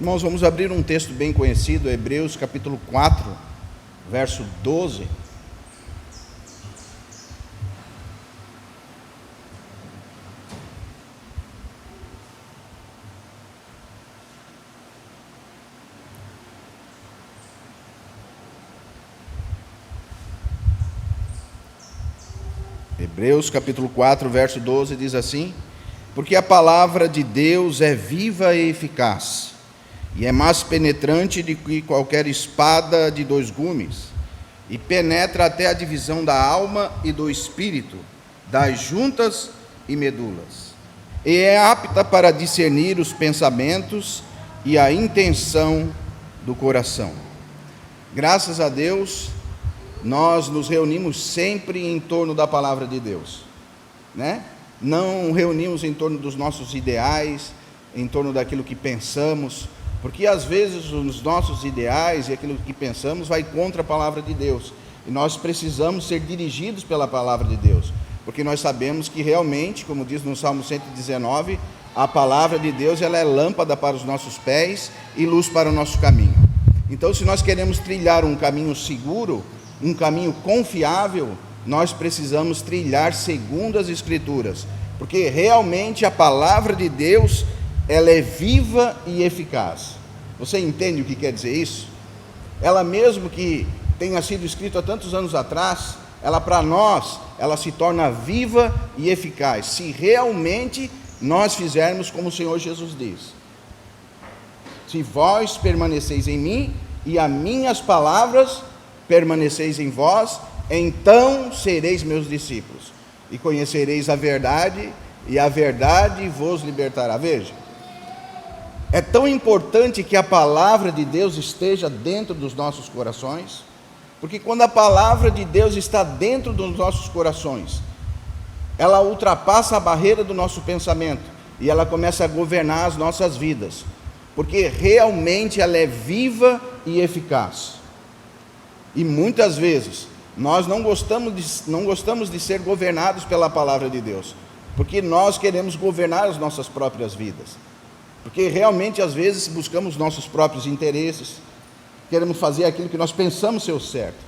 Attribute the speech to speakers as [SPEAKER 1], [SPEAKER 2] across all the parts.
[SPEAKER 1] Irmãos, vamos abrir um texto bem conhecido, Hebreus capítulo 4, verso 12. Hebreus capítulo 4, verso 12 diz assim: porque a palavra de Deus é viva e eficaz, e é mais penetrante do que qualquer espada de dois gumes, e penetra até a divisão da alma e do espírito, das juntas e medulas, e é apta para discernir os pensamentos e a intenção do coração. Graças a Deus, nós nos reunimos sempre em torno da palavra de Deus, né? Não reunimos em torno dos nossos ideais, em torno daquilo que pensamos, porque às vezes os nossos ideais e aquilo que pensamos vai contra a palavra de Deus, e nós precisamos ser dirigidos pela palavra de Deus, porque nós sabemos que realmente, como diz no Salmo 119, a palavra de Deus ela é lâmpada para os nossos pés e luz para o nosso caminho. Então, se nós queremos trilhar um caminho seguro, um caminho confiável, nós precisamos trilhar segundo as Escrituras, porque realmente a palavra de Deus, ela é viva e eficaz. Você entende o que quer dizer isso? Ela mesmo que tenha sido escrita há tantos anos atrás, ela para nós, ela se torna viva e eficaz, se realmente nós fizermos como o Senhor Jesus diz: se vós permaneceis em mim e as minhas palavras permaneceis em vós, então sereis meus discípulos, e conhecereis a verdade, e a verdade vos libertará. Veja, é tão importante que a palavra de Deus esteja dentro dos nossos corações, porque quando a palavra de Deus está dentro dos nossos corações, ela ultrapassa a barreira do nosso pensamento, e ela começa a governar as nossas vidas, porque realmente ela é viva e eficaz. E muitas vezes nós não gostamos de ser governados pela palavra de Deus, porque nós queremos governar as nossas próprias vidas, porque realmente às vezes buscamos nossos próprios interesses, queremos fazer aquilo que nós pensamos ser o certo.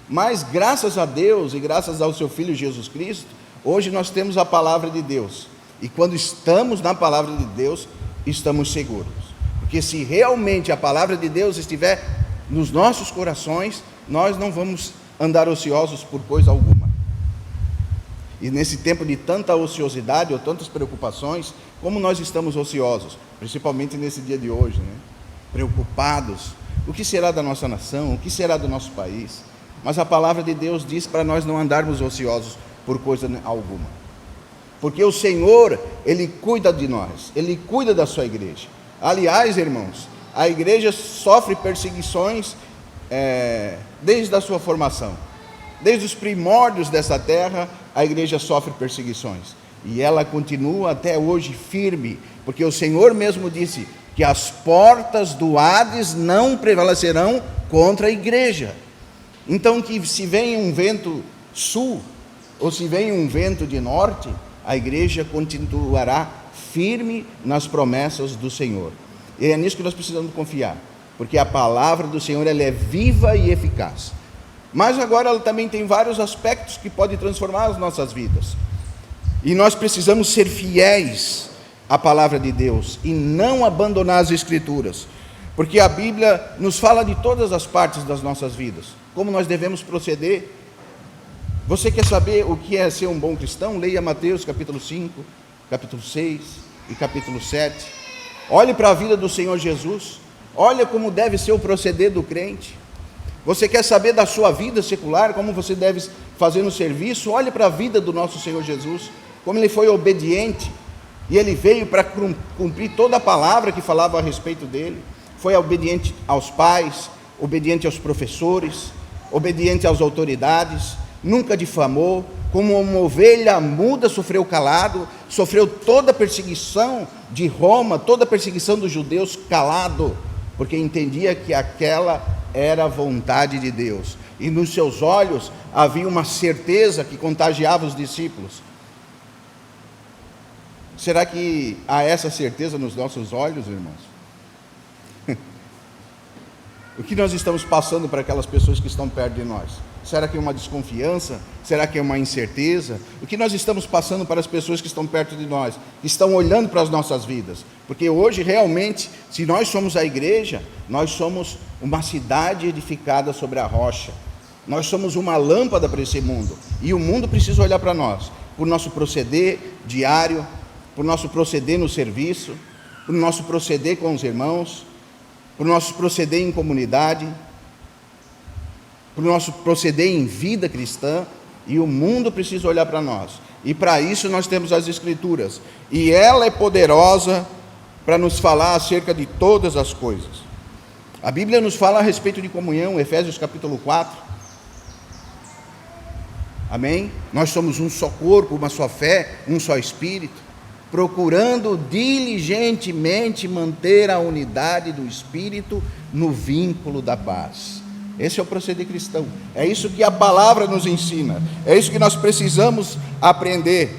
[SPEAKER 1] Mas graças a Deus e graças ao seu Filho Jesus Cristo, hoje nós temos a palavra de Deus, e quando estamos na palavra de Deus, estamos seguros, porque se realmente a palavra de Deus estiver nos nossos corações, nós não vamos andar ociosos por coisa alguma. E nesse tempo de tanta ociosidade ou tantas preocupações, como nós estamos ociosos, principalmente nesse dia de hoje, né? Preocupados, o que será da nossa nação, o que será do nosso país? Mas a palavra de Deus diz para nós não andarmos ociosos por coisa alguma, porque o Senhor, Ele cuida de nós, Ele cuida da sua igreja. Aliás, irmãos, a igreja sofre perseguições desde a sua formação, desde os primórdios dessa terra, a igreja sofre perseguições, e ela continua até hoje firme, porque o Senhor mesmo disse que as portas do Hades não prevalecerão contra a igreja. Então, que se vem um vento sul, ou se vem um vento de norte, a igreja continuará firme nas promessas do Senhor, e é nisso que nós precisamos confiar, porque a palavra do Senhor ela é viva e eficaz. Mas agora ela também tem vários aspectos que podem transformar as nossas vidas, e nós precisamos ser fiéis à palavra de Deus e não abandonar as Escrituras, porque a Bíblia nos fala de todas as partes das nossas vidas, como nós devemos proceder. Você quer saber o que é ser um bom cristão? Leia Mateus capítulo 5, capítulo 6 e capítulo 7. Olhe para a vida do Senhor Jesus, olha como deve ser o proceder do crente. Você quer saber da sua vida secular, como você deve fazer no serviço? Olhe para a vida do nosso Senhor Jesus, como Ele foi obediente, e Ele veio para cumprir toda a palavra que falava a respeito dEle. Foi obediente aos pais, obediente aos professores, obediente às autoridades, nunca difamou, como uma ovelha muda sofreu calado, sofreu toda a perseguição de Roma, toda a perseguição dos judeus calado, porque entendia que aquela era a vontade de Deus, e nos seus olhos havia uma certeza que contagiava os discípulos. Será que há essa certeza nos nossos olhos, irmãos? O que nós estamos passando para aquelas pessoas que estão perto de nós? Será que é uma desconfiança? Será que é uma incerteza? O que nós estamos passando para as pessoas que estão perto de nós, que estão olhando para as nossas vidas? Porque hoje, realmente, se nós somos a igreja, nós somos uma cidade edificada sobre a rocha. Nós somos uma lâmpada para esse mundo. E o mundo precisa olhar para nós, por nosso proceder diário, por nosso proceder no serviço, por nosso proceder com os irmãos, por nosso proceder em comunidade, por nosso proceder em vida cristã, e o mundo precisa olhar para nós. E para isso nós temos as Escrituras, e ela é poderosa para nos falar acerca de todas as coisas. A Bíblia nos fala a respeito de comunhão, Efésios capítulo 4. Amém? Nós somos um só corpo, uma só fé, um só Espírito, procurando diligentemente manter a unidade do Espírito no vínculo da paz. Esse é o proceder cristão. É isso que a palavra nos ensina. É isso que nós precisamos aprender.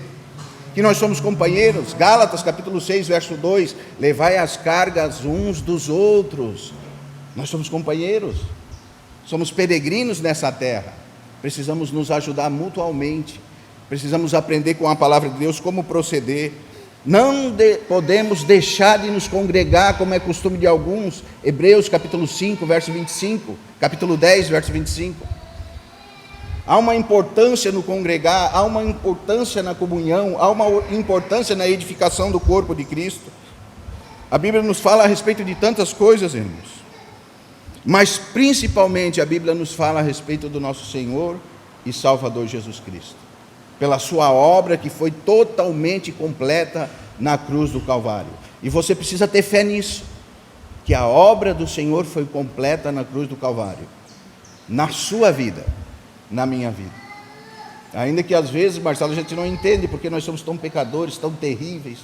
[SPEAKER 1] Que nós somos companheiros. Gálatas capítulo 6, verso 2. Levai as cargas uns dos outros. Nós somos companheiros. Somos peregrinos nessa terra. Precisamos nos ajudar mutuamente. Precisamos aprender com a palavra de Deus como proceder. Não podemos deixar de nos congregar, como é costume de alguns. Hebreus capítulo 5, verso 25, capítulo 10, verso 25. Há uma importância no congregar, há uma importância na comunhão, há uma importância na edificação do corpo de Cristo. A Bíblia nos fala a respeito de tantas coisas, irmãos. Mas principalmente a Bíblia nos fala a respeito do nosso Senhor e Salvador Jesus Cristo, pela sua obra que foi totalmente completa na cruz do Calvário. E você precisa ter fé nisso, que a obra do Senhor foi completa na cruz do Calvário, na sua vida, na minha vida. Ainda que às vezes, Marcelo, a gente não entende, porque nós somos tão pecadores, tão terríveis,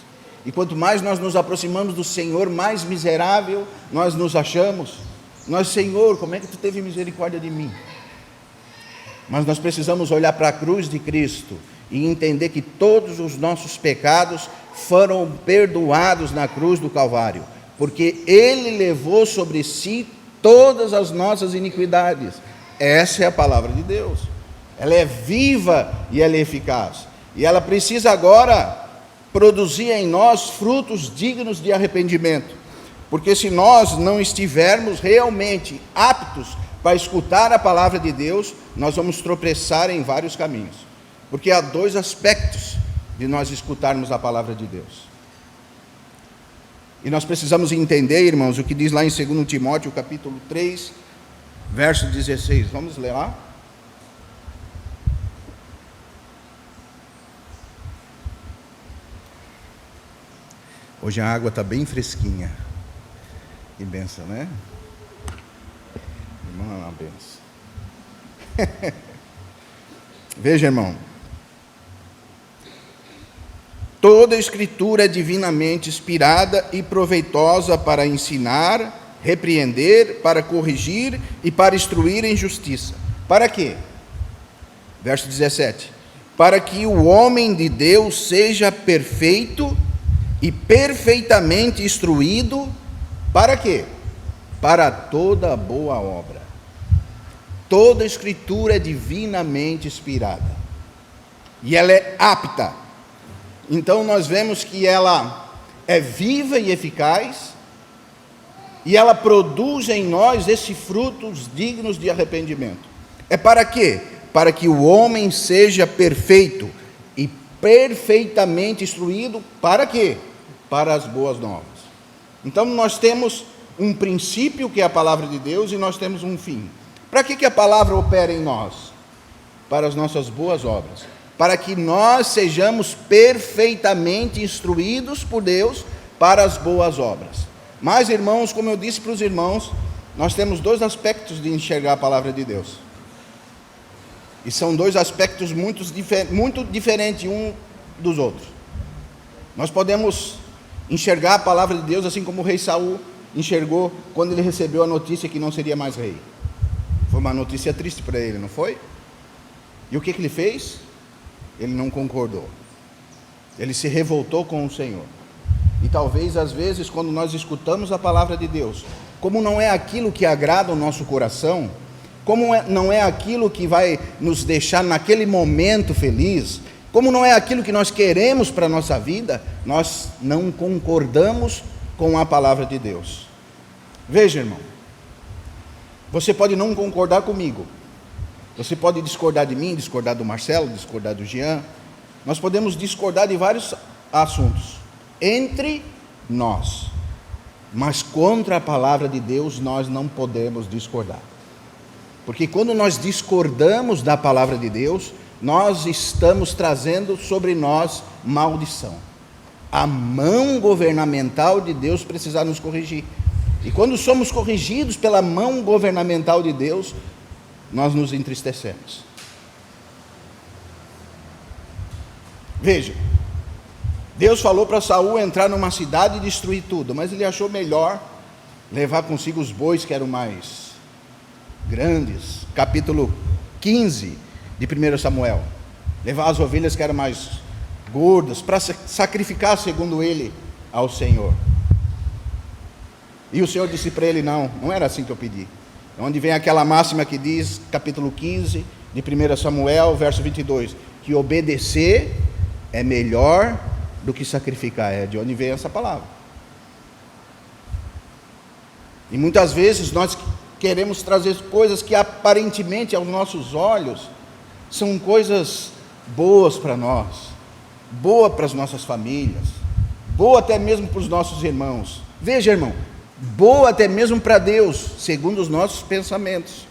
[SPEAKER 1] e quanto mais nós nos aproximamos do Senhor, mais miserável nós nos achamos. Nós, Senhor, como é que tu teve misericórdia de mim? Mas nós precisamos olhar para a cruz de Cristo e entender que todos os nossos pecados foram perdoados na cruz do Calvário, porque Ele levou sobre si todas as nossas iniquidades. Essa é a palavra de Deus. Ela é viva e ela é eficaz. E ela precisa agora produzir em nós frutos dignos de arrependimento. Porque se nós não estivermos realmente aptos para escutar a palavra de Deus, nós vamos tropeçar em vários caminhos. Porque há dois aspectos de nós escutarmos a palavra de Deus. E nós precisamos entender, irmãos, o que diz lá em 2 Timóteo, capítulo 3, verso 16. Vamos ler lá? Hoje a água está bem fresquinha. Que benção, né? Irmão, é uma benção. Veja, irmão. Toda a Escritura é divinamente inspirada e proveitosa para ensinar, repreender, para corrigir e para instruir em justiça. Para quê? Verso 17. Para que o homem de Deus seja perfeito e perfeitamente instruído. Para quê? Para toda boa obra. Toda a Escritura é divinamente inspirada. E ela é apta. Então nós vemos que ela é viva e eficaz. E ela produz em nós esses frutos dignos de arrependimento. É para quê? Para que o homem seja perfeito e perfeitamente instruído. Para quê? Para as boas novas. Então nós temos um princípio que é a palavra de Deus e nós temos um fim. Para que a palavra opera em nós? Para as nossas boas obras. Para que nós sejamos perfeitamente instruídos por Deus para as boas obras. Mas, irmãos, como eu disse para os irmãos, nós temos dois aspectos de enxergar a palavra de Deus. E são dois aspectos muito diferentes um dos outros. Nós podemos enxergar a palavra de Deus assim como o rei Saul enxergou quando ele recebeu a notícia que não seria mais rei. Foi uma notícia triste para ele, não foi? E o que ele fez? Ele não concordou. Ele se revoltou com o Senhor. E talvez às vezes quando nós escutamos a palavra de Deus, como não é aquilo que agrada o nosso coração, como não é aquilo que vai nos deixar naquele momento feliz, como não é aquilo que nós queremos para a nossa vida, nós não concordamos com a palavra de Deus. Veja, irmão, você pode não concordar comigo, você pode discordar de mim, discordar do Marcelo, discordar do Jean, nós podemos discordar de vários assuntos, entre nós, mas contra a palavra de Deus nós não podemos discordar, porque quando nós discordamos da palavra de Deus, nós estamos trazendo sobre nós maldição. A mão governamental de Deus precisa nos corrigir, e quando somos corrigidos pela mão governamental de Deus, nós nos entristecemos. Veja, Deus falou para Saul entrar numa cidade e destruir tudo, mas ele achou melhor levar consigo os bois que eram mais grandes, capítulo 15 de 1 Samuel, levar as ovelhas que eram mais gordas, para sacrificar, segundo ele, ao Senhor. E o Senhor disse para ele, não era assim que eu pedi. Onde vem aquela máxima que diz, capítulo 15 de 1 Samuel, verso 22, que obedecer é melhor do que sacrificar. É de onde vem essa palavra. E muitas vezes nós queremos trazer coisas que aparentemente aos nossos olhos são coisas boas para nós, boa para as nossas famílias, boa até mesmo para os nossos irmãos. Veja, irmão, boa até mesmo para Deus, segundo os nossos pensamentos,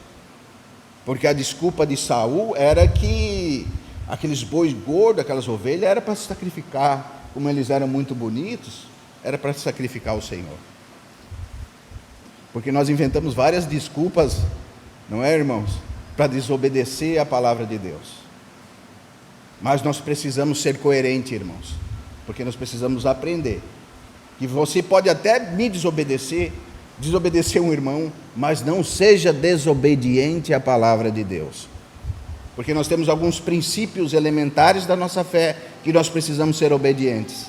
[SPEAKER 1] porque a desculpa de Saul era que aqueles bois gordos, aquelas ovelhas, era para sacrificar, como eles eram muito bonitos, era para sacrificar o Senhor. Porque nós inventamos várias desculpas, não é, irmãos, para desobedecer a palavra de Deus. Mas nós precisamos ser coerentes, irmãos, porque nós precisamos aprender que você pode até me desobedecer um irmão, mas não seja desobediente à palavra de Deus. Porque nós temos alguns princípios elementares da nossa fé que nós precisamos ser obedientes,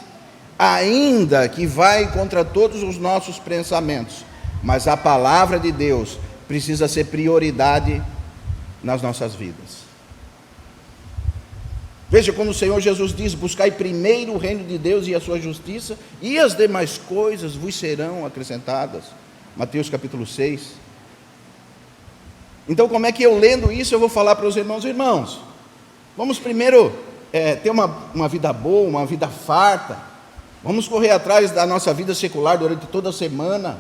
[SPEAKER 1] ainda que vai contra todos os nossos pensamentos, mas a palavra de Deus precisa ser prioridade nas nossas vidas. Veja, quando o Senhor Jesus diz, buscai primeiro o reino de Deus e a sua justiça, e as demais coisas vos serão acrescentadas. Mateus capítulo 6. Então, como é que eu lendo isso, eu vou falar para os irmãos, vamos primeiro ter uma vida boa, uma vida farta, vamos correr atrás da nossa vida secular durante toda a semana,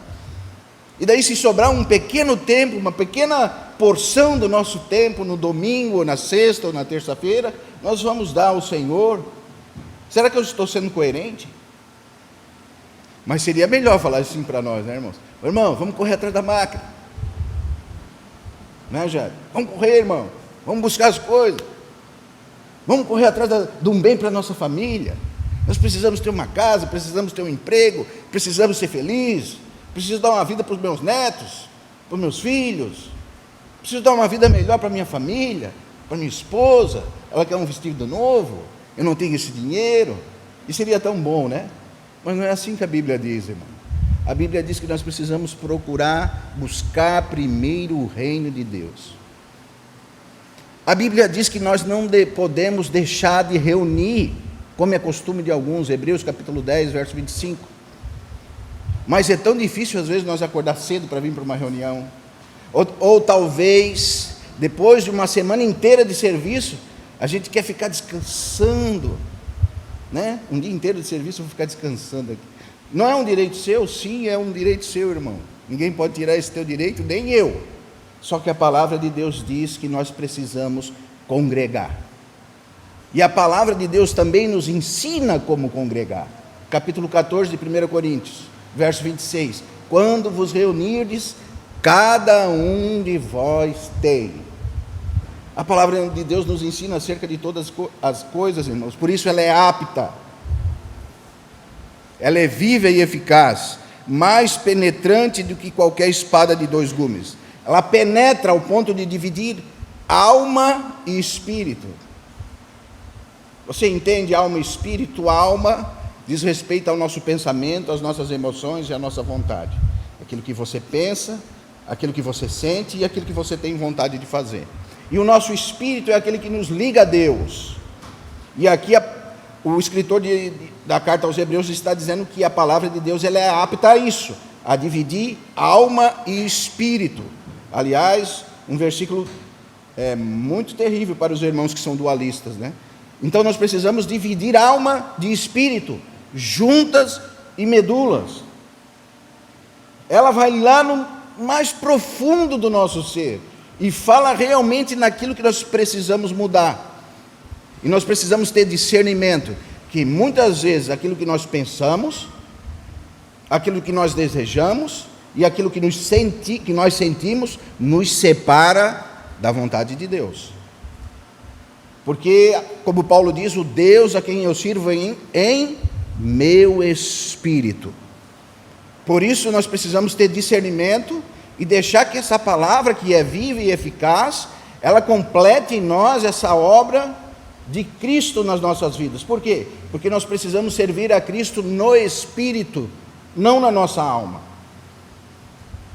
[SPEAKER 1] e daí se sobrar um pequeno tempo, uma pequena porção do nosso tempo, no domingo, ou na sexta, ou na terça-feira, nós vamos dar ao Senhor. Será que eu estou sendo coerente? Mas seria melhor falar assim para nós, né, irmãos? Irmão, vamos correr atrás da máquina, né, Jair? Vamos correr, irmão, vamos buscar as coisas, vamos correr atrás de um bem para a nossa família. Nós precisamos ter uma casa, precisamos ter um emprego, precisamos ser felizes, preciso dar uma vida para os meus netos, para os meus filhos, preciso dar uma vida melhor para a minha família, para minha esposa, ela quer um vestido novo, eu não tenho esse dinheiro, e seria tão bom, né? Mas não é assim que a Bíblia diz, irmão. A Bíblia diz que nós precisamos buscar primeiro o reino de Deus. A Bíblia diz que nós não podemos deixar de reunir, como é costume de alguns, Hebreus capítulo 10, verso 25. Mas é tão difícil às vezes nós acordar cedo para vir para uma reunião, ou talvez, depois de uma semana inteira de serviço, a gente quer ficar descansando, né? Um dia inteiro de serviço eu vou ficar descansando aqui. Não é um direito seu? Sim, é um direito seu, irmão. Ninguém pode tirar esse teu direito, nem eu. Só que a palavra de Deus diz que nós precisamos congregar. E a palavra de Deus também nos ensina como congregar. Capítulo 14 de 1 Coríntios, verso 26. Quando vos reunirdes, cada um de vós tem. A palavra de Deus nos ensina acerca de todas as coisas, irmãos. Por isso ela é apta. Ela é viva e eficaz, mais penetrante do que qualquer espada de 2 gumes. Ela penetra ao ponto de dividir alma e espírito. Você entende alma e espírito? Alma diz respeito ao nosso pensamento, às nossas emoções e à nossa vontade. aquilo que você pensa, aquilo que você sente e aquilo que você tem vontade de fazer. E o nosso espírito é aquele que nos liga a Deus. E aqui o escritor da carta aos Hebreus está dizendo que a palavra de Deus ela é apta a isso, a dividir alma e espírito. Aliás, um versículo muito terrível para os irmãos que são dualistas, né? Então nós precisamos dividir alma de espírito, juntas e medulas. Ela vai lá no mais profundo do nosso ser e fala realmente naquilo que nós precisamos mudar. E nós precisamos ter discernimento, que muitas vezes aquilo que nós pensamos, aquilo que nós desejamos e aquilo que nós sentimos nos separa da vontade de Deus. Porque, como Paulo diz, o Deus a quem eu sirvo em meu espírito. Por isso nós precisamos ter discernimento e deixar que essa palavra, que é viva e eficaz, ela complete em nós essa obra de Cristo nas nossas vidas. Por quê? Porque nós precisamos servir a Cristo no espírito, não na nossa alma.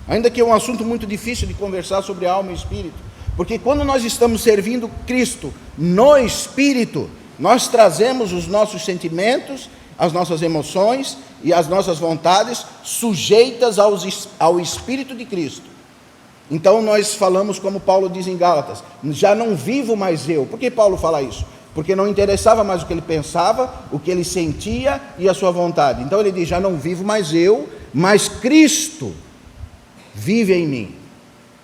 [SPEAKER 1] Ainda que é um assunto muito difícil de conversar sobre alma e espírito, porque quando nós estamos servindo Cristo no espírito, nós trazemos os nossos sentimentos, as nossas emoções e as nossas vontades sujeitas ao Espírito de Cristo. Então nós falamos como Paulo diz em Gálatas, já não vivo mais eu. Por que Paulo fala isso? Porque não interessava mais o que ele pensava, o que ele sentia e a sua vontade. Então ele diz, já não vivo mais eu, mas Cristo vive em mim.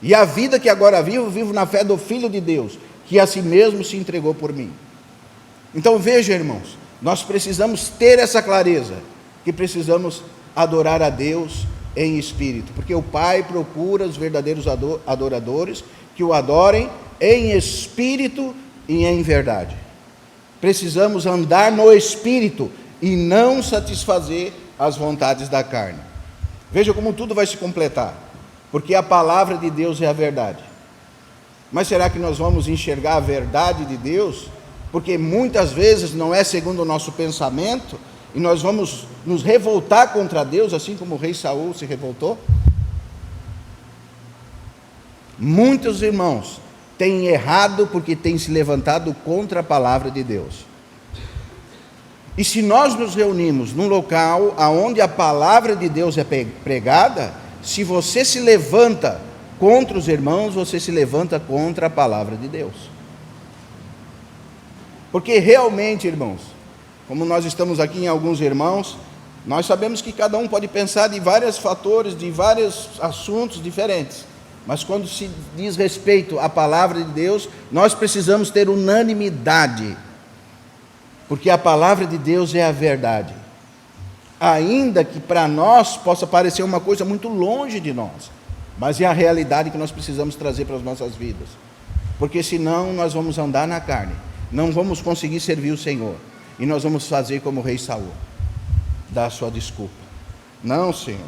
[SPEAKER 1] E a vida que agora vivo na fé do Filho de Deus, que a si mesmo se entregou por mim. Então veja, irmãos, nós precisamos ter essa clareza, que precisamos adorar a Deus em espírito, porque o Pai procura os verdadeiros adoradores, que o adorem em espírito e em verdade. Precisamos andar no espírito e não satisfazer as vontades da carne. Veja como tudo vai se completar, porque a palavra de Deus é a verdade. Mas será que nós vamos enxergar a verdade de Deus? Porque muitas vezes não é segundo o nosso pensamento, e nós vamos nos revoltar contra Deus, assim como o rei Saul se revoltou. Muitos irmãos têm errado porque têm se levantado contra a palavra de Deus. E se nós nos reunimos num local onde a palavra de Deus é pregada, se você se levanta contra os irmãos, você se levanta contra a palavra de Deus. Porque realmente, irmãos, como nós estamos aqui em alguns irmãos, nós sabemos que cada um pode pensar de vários fatores, de vários assuntos diferentes. Mas quando se diz respeito à palavra de Deus, nós precisamos ter unanimidade. Porque a palavra de Deus é a verdade. Ainda que para nós possa parecer uma coisa muito longe de nós, mas é a realidade que nós precisamos trazer para as nossas vidas. Porque senão nós vamos andar na carne, não vamos conseguir servir o Senhor, e nós vamos fazer como o rei Saul, dar a sua desculpa. Não, Senhor,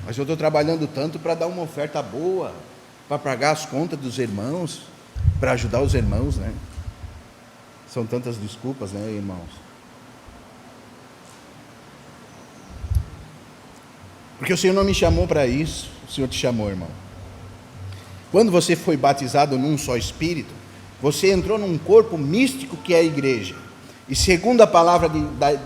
[SPEAKER 1] mas eu estou trabalhando tanto para dar uma oferta boa, para pagar as contas dos irmãos, para ajudar os irmãos, né? São tantas desculpas, né, irmãos? Porque o Senhor não me chamou para isso, o Senhor te chamou, irmão. Quando você foi batizado num só Espírito, você entrou num corpo místico que é a igreja. E segundo a palavra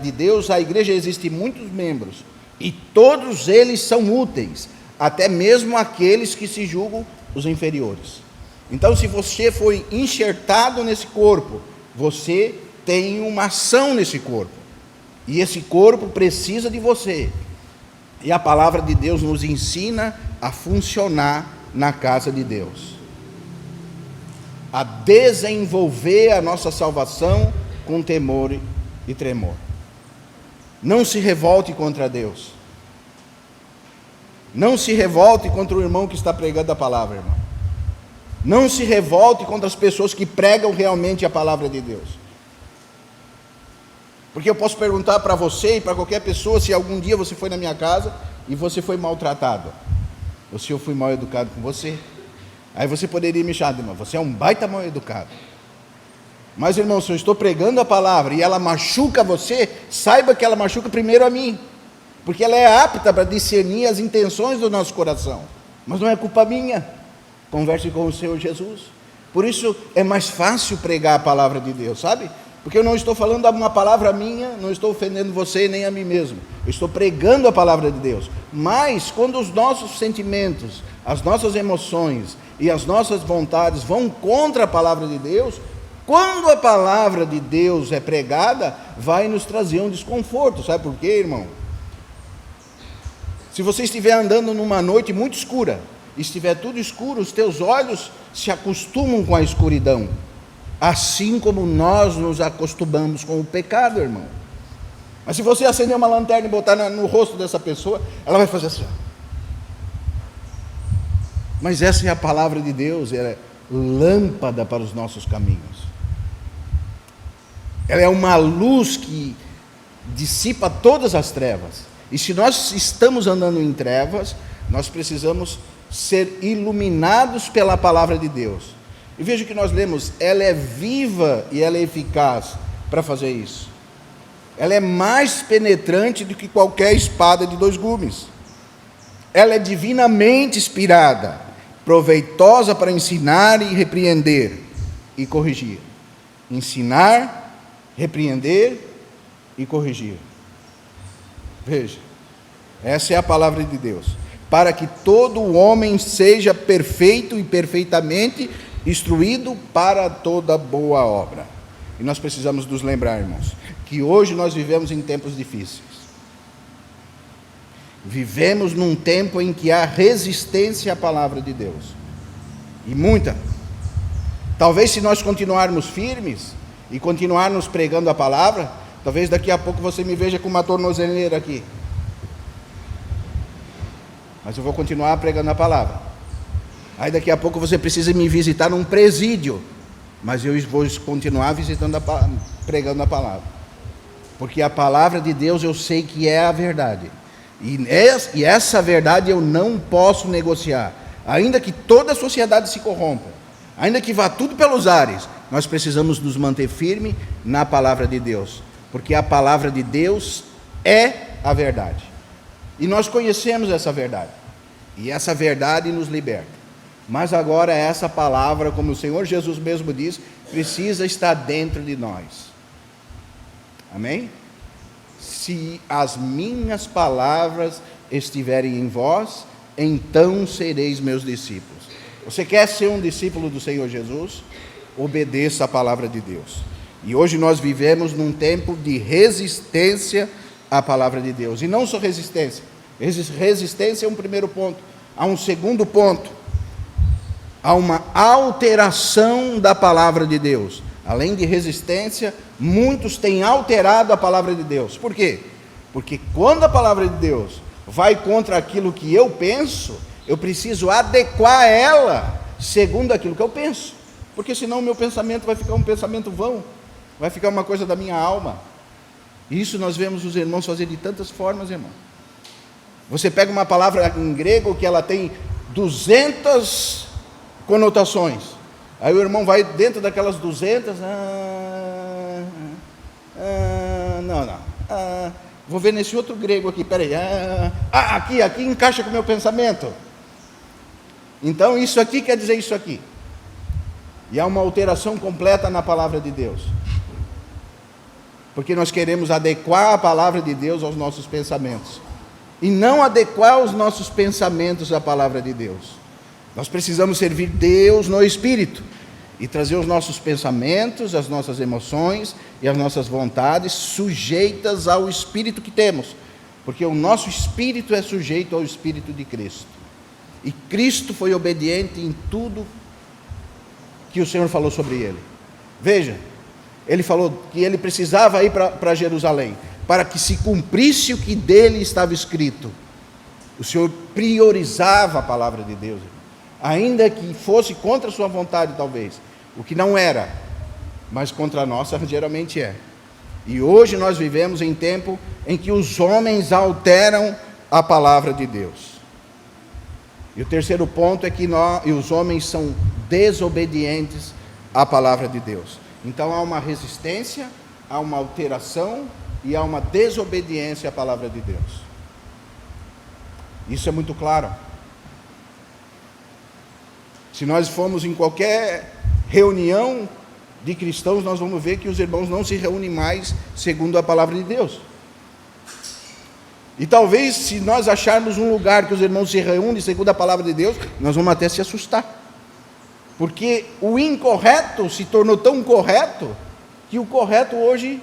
[SPEAKER 1] de Deus, a igreja existe muitos membros, e todos eles são úteis, até mesmo aqueles que se julgam os inferiores. Então, se você foi enxertado nesse corpo, você tem uma ação nesse corpo, e esse corpo precisa de você. E a palavra de Deus nos ensina a funcionar na casa de Deus, a desenvolver a nossa salvação com temor e tremor. Não se revolte contra Deus. Não se revolte contra o irmão que está pregando a palavra, irmão. Não se revolte contra as pessoas que pregam realmente a palavra de Deus. Porque eu posso perguntar para você e para qualquer pessoa, se algum dia você foi na minha casa e você foi maltratado, ou se eu fui mal educado com você. Aí você poderia me chamar, irmão, você é um baita mal educado. Mas, irmão, se eu estou pregando a palavra e ela machuca você, saiba que ela machuca primeiro a mim. porque ela é apta para discernir as intenções do nosso coração, mas não é culpa minha. Converse com o Senhor Jesus. Por isso é mais fácil pregar a palavra de Deus, sabe? Porque eu não estou falando uma palavra minha, não estou ofendendo você nem a mim mesmo, eu estou pregando a palavra de Deus. Mas quando os nossos sentimentos, as nossas emoções e as nossas vontades vão contra a palavra de Deus, quando a palavra de Deus é pregada, vai nos trazer um desconforto. Sabe por quê, irmão? Se você estiver andando numa noite muito escura, e estiver tudo escuro, os teus olhos se acostumam com a escuridão, assim como nós nos acostumamos com o pecado, irmão. Mas se você acender uma lanterna e botar no rosto dessa pessoa, ela vai fazer assim. Mas essa é a palavra de Deus, ela é lâmpada para os nossos caminhos. Ela é uma luz que dissipa todas as trevas. E se nós estamos andando em trevas, nós precisamos ser iluminados pela palavra de Deus. E veja que nós lemos, ela é viva e ela é eficaz para fazer isso. Ela é mais penetrante do que qualquer espada de 2 gumes. Ela é divinamente inspirada, proveitosa para ensinar e repreender e corrigir. Ensinar, repreender e corrigir. Veja, essa é a palavra de Deus. Para que todo homem seja perfeito e perfeitamente instruído para toda boa obra. E nós precisamos nos lembrar, irmãos, que hoje nós vivemos em tempos difíceis. Vivemos num tempo em que há resistência à palavra de Deus. E muita. Talvez se nós continuarmos firmes e continuarmos pregando a palavra, talvez daqui a pouco você me veja com uma tornozeleira aqui. Mas eu vou continuar pregando a palavra. Aí daqui a pouco você precisa me visitar num presídio, mas eu vou continuar pregando a palavra. Porque a palavra de Deus eu sei que é a verdade. E essa verdade eu não posso negociar. Ainda que toda a sociedade se corrompa, ainda que vá tudo pelos ares, nós precisamos nos manter firmes na palavra de Deus. Porque a palavra de Deus é a verdade. E nós conhecemos essa verdade. E essa verdade nos liberta. Mas agora essa palavra, como o Senhor Jesus mesmo diz, precisa estar dentro de nós. Amém? Se as minhas palavras estiverem em vós, então sereis meus discípulos. Você quer ser um discípulo do Senhor Jesus? Obedeça a palavra de Deus. E hoje nós vivemos num tempo de resistência à palavra de Deus. E não só resistência. Resistência é um primeiro ponto. Há um segundo ponto. Há uma alteração da palavra de Deus. Além de resistência, muitos têm alterado a palavra de Deus. Por quê? Porque quando a palavra de Deus vai contra aquilo que eu penso, eu preciso adequar ela segundo aquilo que eu penso. Porque senão o meu pensamento vai ficar um pensamento vão. Vai ficar uma coisa da minha alma. E isso nós vemos os irmãos fazer de tantas formas, irmão. Você pega uma palavra em grego que ela tem 200 conotações. Aí o irmão vai dentro daquelas 200, vou ver nesse outro grego aqui, peraí, aqui encaixa com o meu pensamento. Então isso aqui quer dizer isso aqui. E há uma alteração completa na palavra de Deus. Porque nós queremos adequar a palavra de Deus aos nossos pensamentos. E não adequar os nossos pensamentos à palavra de Deus. Nós precisamos servir Deus no Espírito e trazer os nossos pensamentos, as nossas emoções e as nossas vontades sujeitas ao Espírito que temos, porque o nosso Espírito é sujeito ao Espírito de Cristo. E Cristo foi obediente em tudo que o Senhor falou sobre ele. Veja, ele falou que ele precisava ir para Jerusalém, para que se cumprisse o que dele estava escrito. O Senhor priorizava a palavra de Deus, ainda que fosse contra a sua vontade talvez, o que não era, mas contra a nossa geralmente é. E hoje nós vivemos em tempo em que os homens alteram a palavra de Deus. E o terceiro ponto é que os homens são desobedientes à palavra de Deus. Então há uma resistência, há uma alteração e há uma desobediência à palavra de Deus. Isso é muito claro. Se nós formos em qualquer reunião de cristãos, nós vamos ver que os irmãos não se reúnem mais segundo a palavra de Deus. E talvez, se nós acharmos um lugar que os irmãos se reúnem segundo a palavra de Deus, nós vamos até se assustar. Porque o incorreto se tornou tão correto, que o correto hoje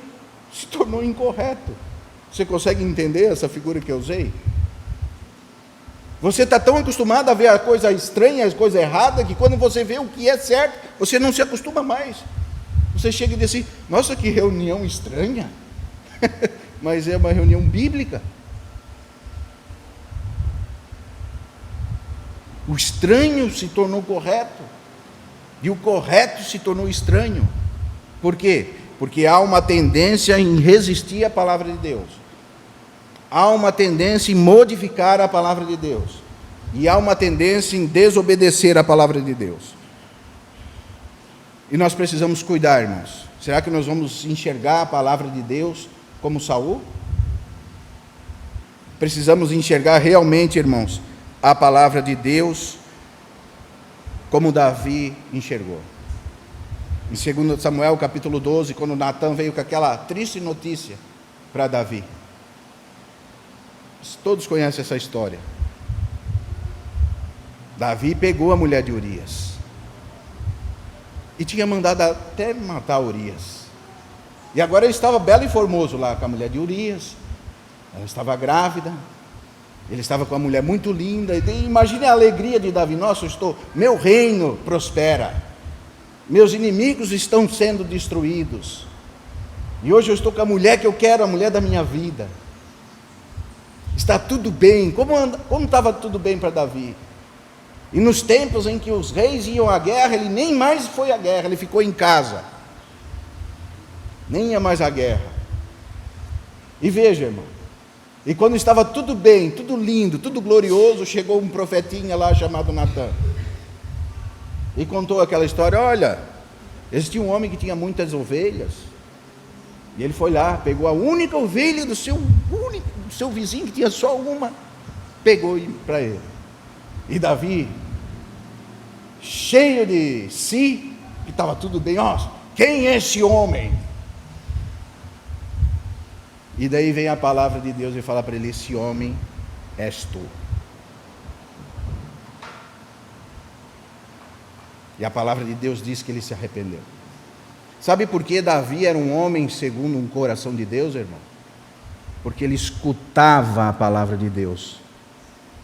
[SPEAKER 1] se tornou incorreto. Você consegue entender essa figura que eu usei? Você está tão acostumado a ver a coisa estranha, a coisa errada, que quando você vê o que é certo, você não se acostuma mais. Você chega e diz assim: nossa, que reunião estranha. Mas é uma reunião bíblica. O estranho se tornou correto, e o correto se tornou estranho. Por quê? Porque há uma tendência em resistir à palavra de Deus. Há uma tendência em modificar a palavra de Deus. E há uma tendência em desobedecer a palavra de Deus. E nós precisamos cuidar, irmãos. Será que nós vamos enxergar a palavra de Deus como Saul? Precisamos enxergar realmente, irmãos, a palavra de Deus como Davi enxergou. Em 2 Samuel capítulo 12, quando Natã veio com aquela triste notícia para Davi. Todos conhecem essa história. Davi pegou a mulher de Urias e tinha mandado até matar Urias. E agora ele estava belo e formoso lá com a mulher de Urias. Ela estava grávida. Ele estava com uma mulher muito linda. Imagine a alegria de Davi: nossa, meu reino prospera, meus inimigos estão sendo destruídos, e hoje eu estou com a mulher que eu quero, a mulher da minha vida. Está tudo bem. Como estava tudo bem para Davi? E nos tempos em que os reis iam à guerra, ele nem mais foi à guerra, ele ficou em casa, nem ia mais à guerra. E veja, irmão, e quando estava tudo bem, tudo lindo, tudo glorioso, chegou um profetinha lá chamado Natã, e contou aquela história: olha, existia um homem que tinha muitas ovelhas, e ele foi lá, pegou a única ovelha do seu vizinho, que tinha só uma, pegou para ele. E Davi, cheio de si, que estava tudo bem: ó, quem é esse homem? E daí vem a palavra de Deus e fala para ele: esse homem és tu. E a palavra de Deus diz que ele se arrependeu. Sabe por que Davi era um homem segundo um coração de Deus, irmão? Porque ele escutava a palavra de Deus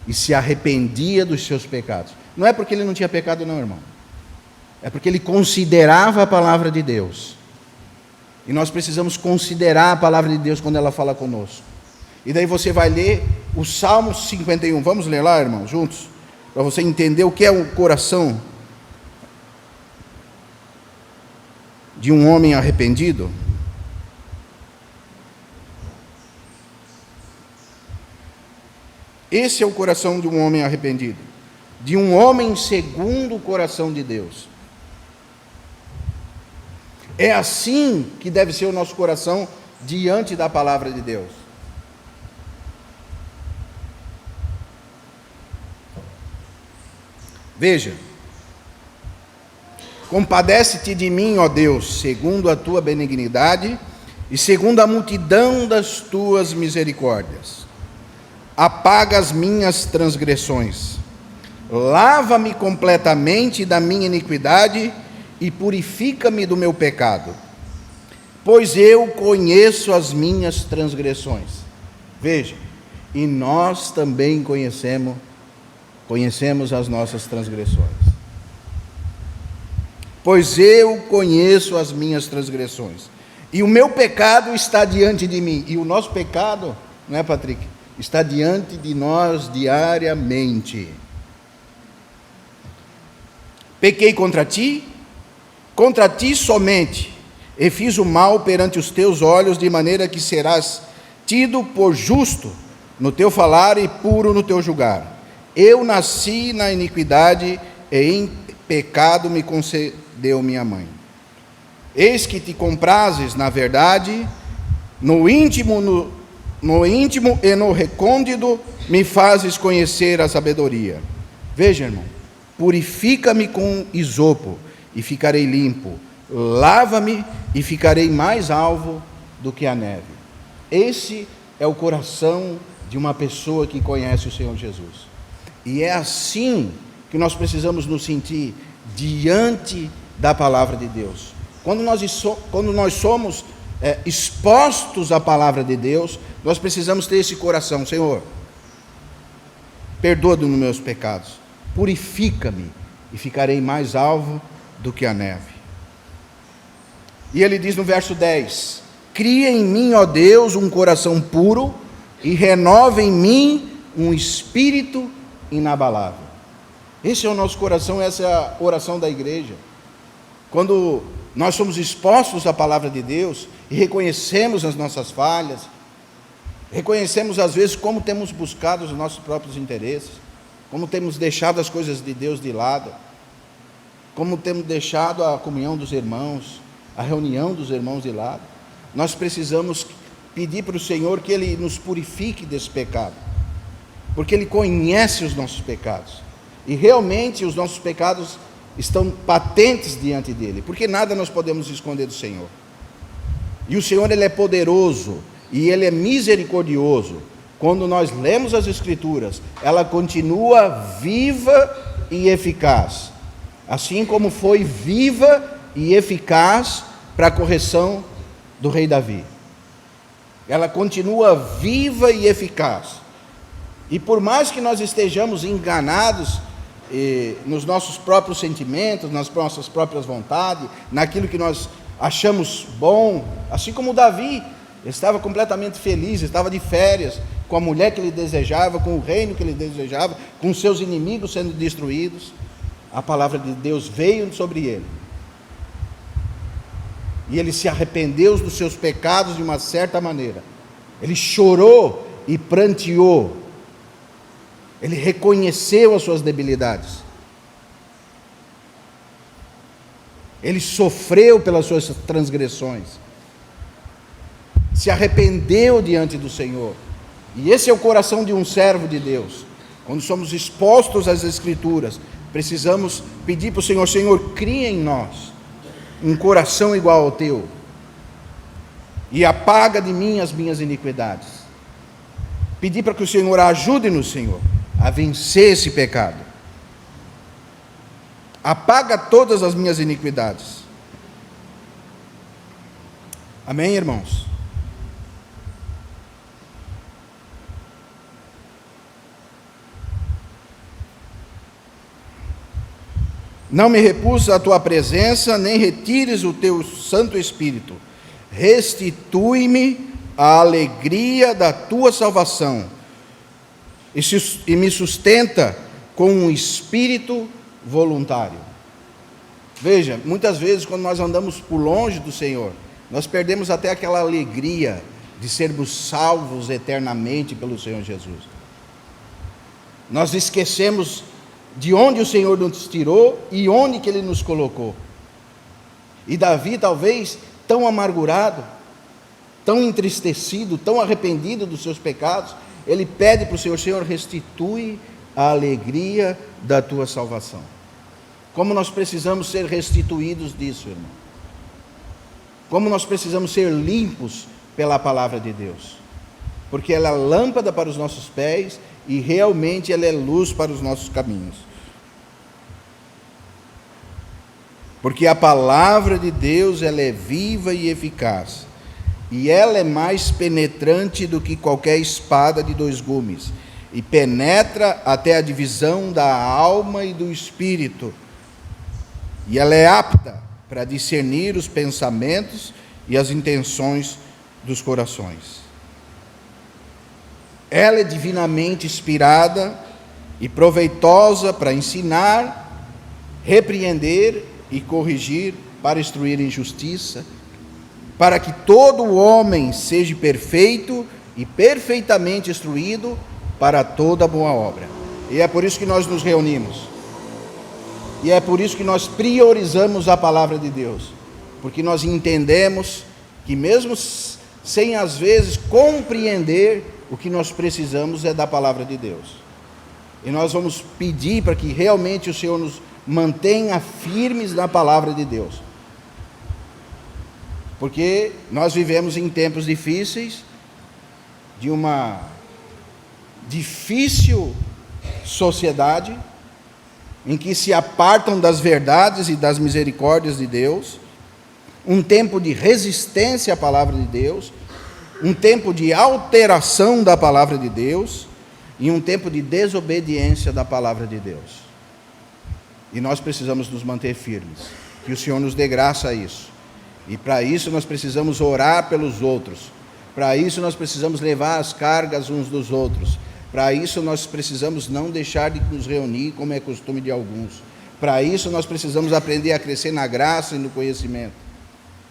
[SPEAKER 1] e se arrependia dos seus pecados. Não é porque ele não tinha pecado não, irmão. É porque ele considerava a palavra de Deus. E nós precisamos considerar a palavra de Deus quando ela fala conosco. E daí você vai ler o Salmo 51. Vamos ler lá, irmão, juntos? Para você entender o que é o coração de um homem arrependido. Esse é o coração de um homem arrependido, de um homem segundo o coração de Deus. É assim que deve ser o nosso coração diante da palavra de Deus. Veja: compadece-te de mim, ó Deus, segundo a tua benignidade e segundo a multidão das tuas misericórdias. Apaga as minhas transgressões, lava-me completamente da minha iniquidade e purifica-me do meu pecado, pois eu conheço as minhas transgressões. Veja, e nós também conhecemos as nossas transgressões. Pois eu conheço as minhas transgressões, e o meu pecado está diante de mim. E o nosso pecado, não é, Patrick? Está diante de nós diariamente. Pequei contra ti somente, e fiz o mal perante os teus olhos, de maneira que serás tido por justo no teu falar e puro no teu julgar. Eu nasci na iniquidade, e em pecado me concedeu minha mãe. Eis que te comprases na verdade, no íntimo no íntimo e no recôndito me fazes conhecer a sabedoria. Veja, irmão, purifica-me com isopo e ficarei limpo. Lava-me e ficarei mais alvo do que a neve. Esse é o coração de uma pessoa que conhece o Senhor Jesus. E é assim que nós precisamos nos sentir diante da palavra de Deus. Quando nós somos expostos à palavra de Deus, nós precisamos ter esse coração: Senhor, perdoa-me os meus pecados, purifica-me e ficarei mais alvo do que a neve. E ele diz no verso 10: cria em mim, ó Deus, um coração puro e renova em mim um espírito inabalável. Esse é o nosso coração, essa é a oração da igreja. Quando nós somos expostos à palavra de Deus e reconhecemos as nossas falhas, reconhecemos às vezes como temos buscado os nossos próprios interesses, como temos deixado as coisas de Deus de lado, como temos deixado a comunhão dos irmãos, a reunião dos irmãos de lado, nós precisamos pedir para o Senhor que Ele nos purifique desse pecado, porque Ele conhece os nossos pecados, e realmente os nossos pecados estão patentes diante dEle, porque nada nós podemos esconder do Senhor. E o Senhor, Ele é poderoso, e Ele é misericordioso. Quando nós lemos as Escrituras, ela continua viva e eficaz, assim como foi viva e eficaz para a correção do rei Davi. Ela continua viva e eficaz. E por mais que nós estejamos enganados nos nossos próprios sentimentos, nas nossas próprias vontades, naquilo que nós achamos bom, assim como Davi estava completamente feliz, estava de férias, com a mulher que ele desejava, com o reino que ele desejava, com seus inimigos sendo destruídos, a palavra de Deus veio sobre ele. E ele se arrependeu dos seus pecados de uma certa maneira. Ele chorou e pranteou. Ele reconheceu as suas debilidades. Ele sofreu pelas suas transgressões. Se arrependeu diante do Senhor. E esse é o coração de um servo de Deus. Quando somos expostos às Escrituras, precisamos pedir para o Senhor: Senhor, cria em nós um coração igual ao teu, e apaga de mim as minhas iniquidades. Pedir para que o Senhor ajude-nos, Senhor, a vencer esse pecado. Apaga todas as minhas iniquidades. Amém, irmãos? Não me repulsa a tua presença, nem retires o teu Santo Espírito. Restitui-me a alegria da tua salvação e me sustenta com um espírito voluntário. Veja, muitas vezes quando nós andamos por longe do Senhor, nós perdemos até aquela alegria de sermos salvos eternamente pelo Senhor Jesus. Nós esquecemos de onde o Senhor nos tirou e onde que Ele nos colocou. E Davi, talvez tão amargurado, tão entristecido, tão arrependido dos seus pecados, ele pede para o Senhor: Senhor, restitui a alegria da tua salvação. Como nós precisamos ser restituídos disso, irmão. Como nós precisamos ser limpos pela palavra de Deus. Porque ela é lâmpada para os nossos pés e realmente ela é luz para os nossos caminhos. Porque a palavra de Deus, ela é viva e eficaz, e ela é mais penetrante do que qualquer espada de 2 gumes, e penetra até a divisão da alma e do espírito, e ela é apta para discernir os pensamentos e as intenções dos corações. Ela é divinamente inspirada e proveitosa para ensinar, repreender e corrigir, para instruir em justiça, para que todo homem seja perfeito e perfeitamente instruído para toda boa obra. E é por isso que nós nos reunimos. E é por isso que nós priorizamos a palavra de Deus, porque nós entendemos que mesmo sem às vezes compreender o que nós precisamos é da palavra de Deus. E nós vamos pedir para que realmente o Senhor nos mantenha firmes na palavra de Deus. Porque nós vivemos em tempos difíceis, de uma difícil sociedade, em que se apartam das verdades e das misericórdias de Deus, um tempo de resistência à palavra de Deus, um tempo de alteração da palavra de Deus e um tempo de desobediência da palavra de Deus. E nós precisamos nos manter firmes, que o Senhor nos dê graça a isso. E para isso nós precisamos orar pelos outros, para isso nós precisamos levar as cargas uns dos outros, para isso nós precisamos não deixar de nos reunir como é costume de alguns, para isso nós precisamos aprender a crescer na graça e no conhecimento,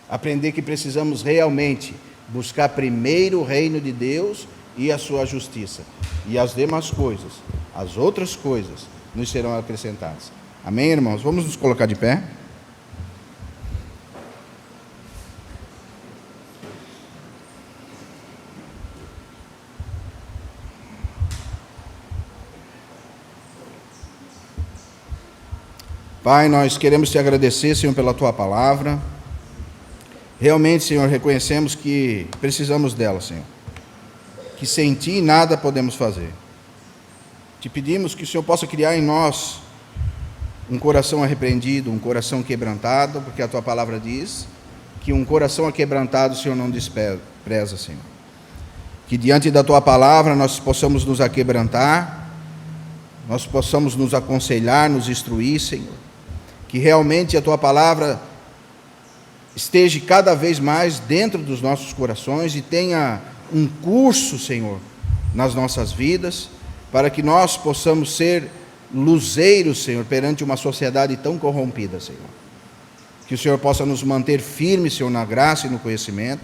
[SPEAKER 1] aprender que precisamos realmente buscar primeiro o reino de Deus e a sua justiça, e as demais coisas, as outras coisas, nos serão acrescentadas. Amém, irmãos? Vamos nos colocar de pé. Pai, nós queremos te agradecer, Senhor, pela tua palavra. Realmente, Senhor, reconhecemos que precisamos dela, Senhor. Que sem ti nada podemos fazer. Te pedimos que o Senhor possa criar em nós um coração arrependido, um coração quebrantado, porque a tua palavra diz que um coração aquebrantado o Senhor não despreza, Senhor. Que diante da tua palavra nós possamos nos aquebrantar, nós possamos nos aconselhar, nos instruir, Senhor. Que realmente a tua palavra esteja cada vez mais dentro dos nossos corações e tenha um curso, Senhor, nas nossas vidas, para que nós possamos ser luzeiros, Senhor, perante uma sociedade tão corrompida, Senhor. Que o Senhor possa nos manter firmes, Senhor, na graça e no conhecimento,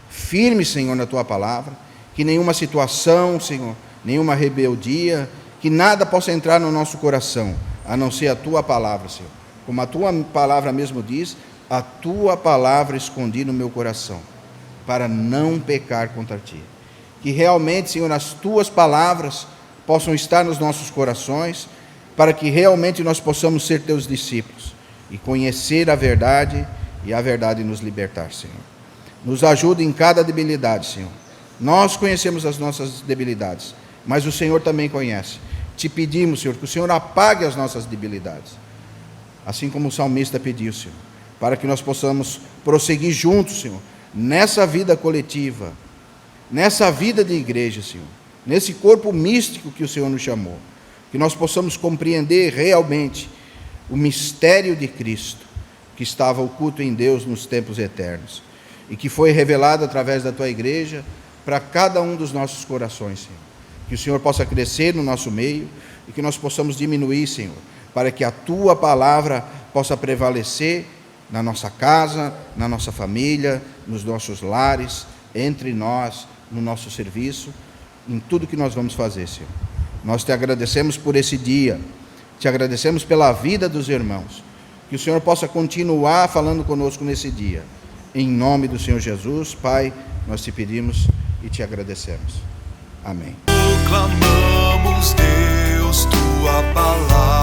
[SPEAKER 1] firmes, Senhor, na tua palavra, que nenhuma situação, Senhor, nenhuma rebeldia, que nada possa entrar no nosso coração, a não ser a tua palavra, Senhor. Como a tua palavra mesmo diz, a tua palavra escondi no meu coração, para não pecar contra ti. Que realmente, Senhor, as tuas palavras possam estar nos nossos corações, para que realmente nós possamos ser teus discípulos e conhecer a verdade e a verdade nos libertar, Senhor. Nos ajude em cada debilidade, Senhor. Nós conhecemos as nossas debilidades, mas o Senhor também conhece. Te pedimos, Senhor, que o Senhor apague as nossas debilidades, assim como o salmista pediu, Senhor, para que nós possamos prosseguir juntos, Senhor, nessa vida coletiva, nessa vida de igreja, Senhor, nesse corpo místico que o Senhor nos chamou, que nós possamos compreender realmente o mistério de Cristo, que estava oculto em Deus nos tempos eternos, e que foi revelado através da tua igreja para cada um dos nossos corações, Senhor. Que o Senhor possa crescer no nosso meio e que nós possamos diminuir, Senhor, para que a tua palavra possa prevalecer na nossa casa, na nossa família, nos nossos lares, entre nós, no nosso serviço, em tudo que nós vamos fazer, Senhor. Nós te agradecemos por esse dia, te agradecemos pela vida dos irmãos, que o Senhor possa continuar falando conosco nesse dia. Em nome do Senhor Jesus, Pai, nós te pedimos e te agradecemos. Amém.
[SPEAKER 2] Proclamamos, Deus, tua palavra.